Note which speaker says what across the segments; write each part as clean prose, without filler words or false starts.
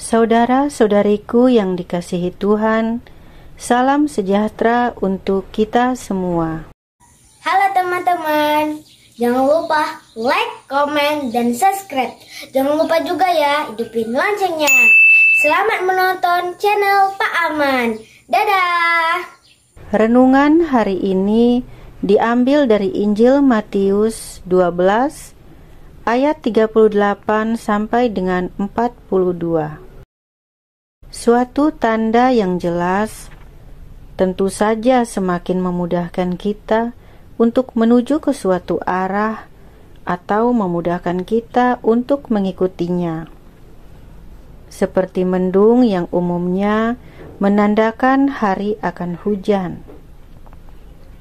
Speaker 1: Saudara-saudariku yang dikasihi Tuhan, salam sejahtera untuk kita semua.
Speaker 2: Halo teman-teman, jangan lupa like, komen, dan subscribe. Jangan lupa juga ya, hidupin loncengnya. Selamat menonton channel Pak Aman. Dadah!
Speaker 1: Renungan hari ini diambil dari Injil Matius 12 ayat 38 sampai dengan 42. Suatu tanda yang jelas tentu saja semakin memudahkan kita untuk menuju ke suatu arah atau memudahkan kita untuk mengikutinya. Seperti mendung yang umumnya menandakan hari akan hujan.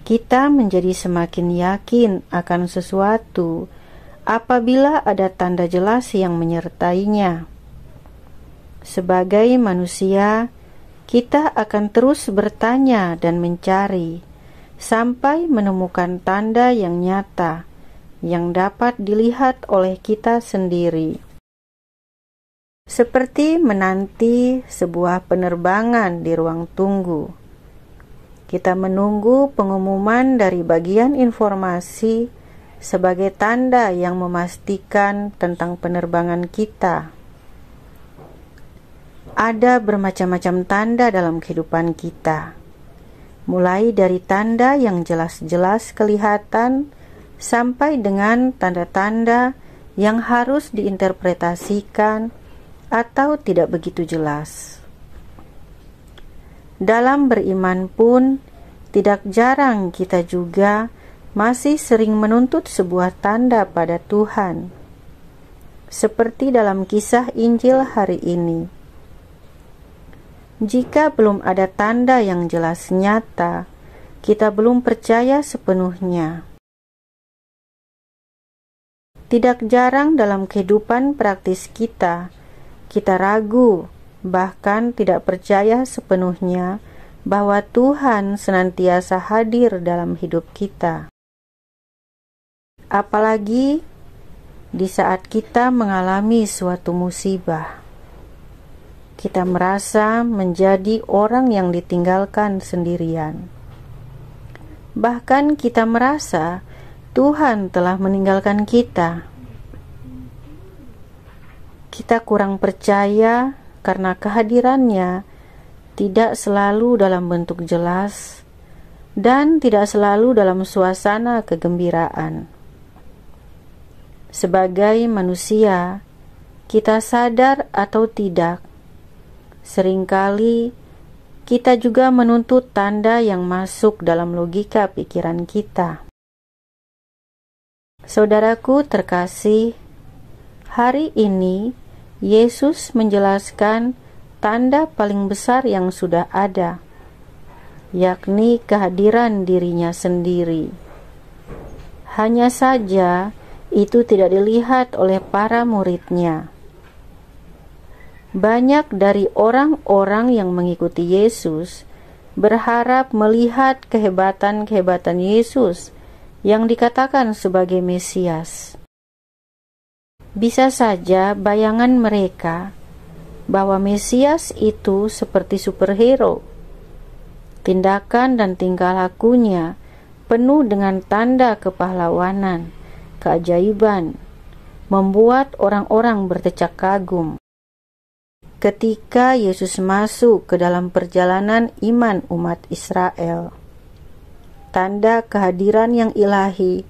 Speaker 1: Kita menjadi semakin yakin akan sesuatu apabila ada tanda jelas yang menyertainya. Sebagai manusia, kita akan terus bertanya dan mencari sampai menemukan tanda yang nyata yang dapat dilihat oleh kita sendiri. Seperti menanti sebuah penerbangan di ruang tunggu. Kita menunggu pengumuman dari bagian informasi sebagai tanda yang memastikan tentang penerbangan kita. Ada bermacam-macam tanda dalam kehidupan kita, mulai dari tanda yang jelas-jelas kelihatan sampai dengan tanda-tanda yang harus diinterpretasikan atau tidak begitu jelas. Dalam beriman pun, tidak jarang kita juga masih sering menuntut sebuah tanda pada Tuhan, seperti dalam kisah Injil hari ini. Jika belum ada tanda yang jelas nyata, kita belum percaya sepenuhnya. Tidak jarang dalam kehidupan praktis kita ragu, bahkan tidak percaya sepenuhnya bahwa Tuhan senantiasa hadir dalam hidup kita. Apalagi di saat kita mengalami suatu musibah. Kita merasa menjadi orang yang ditinggalkan sendirian. Bahkan kita merasa Tuhan telah meninggalkan kita. Kita kurang percaya karena kehadirannya tidak selalu dalam bentuk jelas dan tidak selalu dalam suasana kegembiraan. Sebagai manusia, kita sadar atau tidak, seringkali kita juga menuntut tanda yang masuk dalam logika pikiran kita. Saudaraku terkasih, hari ini Yesus menjelaskan tanda paling besar yang sudah ada, yakni kehadiran dirinya sendiri. Hanya saja itu tidak dilihat oleh para muridnya. Banyak dari orang-orang yang mengikuti Yesus berharap melihat kehebatan-kehebatan Yesus yang dikatakan sebagai Mesias. Bisa saja bayangan mereka bahwa Mesias itu seperti superhero. Tindakan dan tingkah lakunya penuh dengan tanda kepahlawanan, keajaiban, membuat orang-orang berdecak kagum. Ketika Yesus masuk ke dalam perjalanan iman umat Israel, tanda kehadiran yang ilahi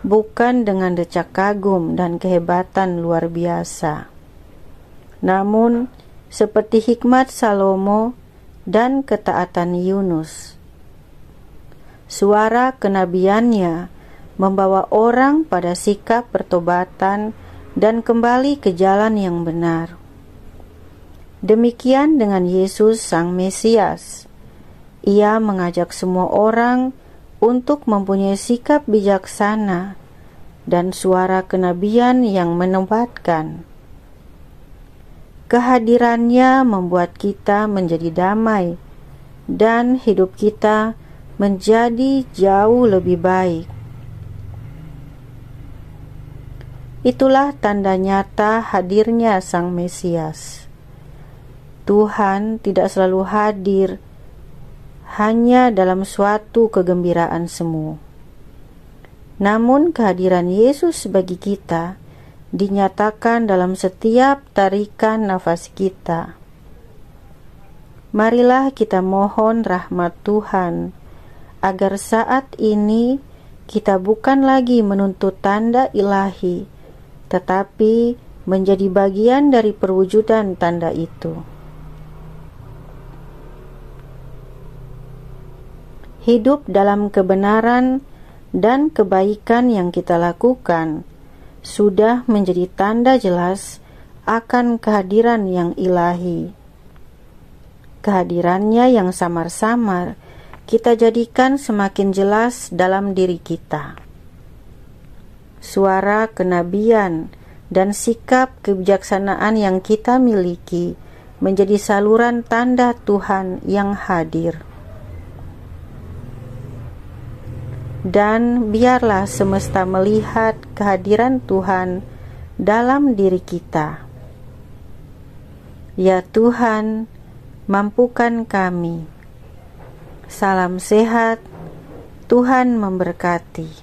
Speaker 1: bukan dengan decak kagum dan kehebatan luar biasa, namun seperti hikmat Salomo dan ketaatan Yunus. Suara kenabiannya membawa orang pada sikap pertobatan dan kembali ke jalan yang benar. Demikian dengan Yesus Sang Mesias. Ia mengajak semua orang untuk mempunyai sikap bijaksana dan suara kenabian yang menempatkan. Kehadirannya membuat kita menjadi damai dan hidup kita menjadi jauh lebih baik. Itulah tanda nyata hadirnya Sang Mesias. Tuhan tidak selalu hadir hanya dalam suatu kegembiraan semu. Namun kehadiran Yesus bagi kita dinyatakan dalam setiap tarikan nafas kita. Marilah kita mohon rahmat Tuhan, agar saat ini kita bukan lagi menuntut tanda ilahi, tetapi menjadi bagian dari perwujudan tanda itu. Hidup dalam kebenaran dan kebaikan yang kita lakukan sudah menjadi tanda jelas akan kehadiran yang ilahi. Kehadirannya yang samar-samar kita jadikan semakin jelas dalam diri kita. Suara kenabian dan sikap kebijaksanaan yang kita miliki menjadi saluran tanda Tuhan yang hadir. Dan biarlah semesta melihat kehadiran Tuhan dalam diri kita. Ya Tuhan, mampukan kami. Salam sehat, Tuhan memberkati.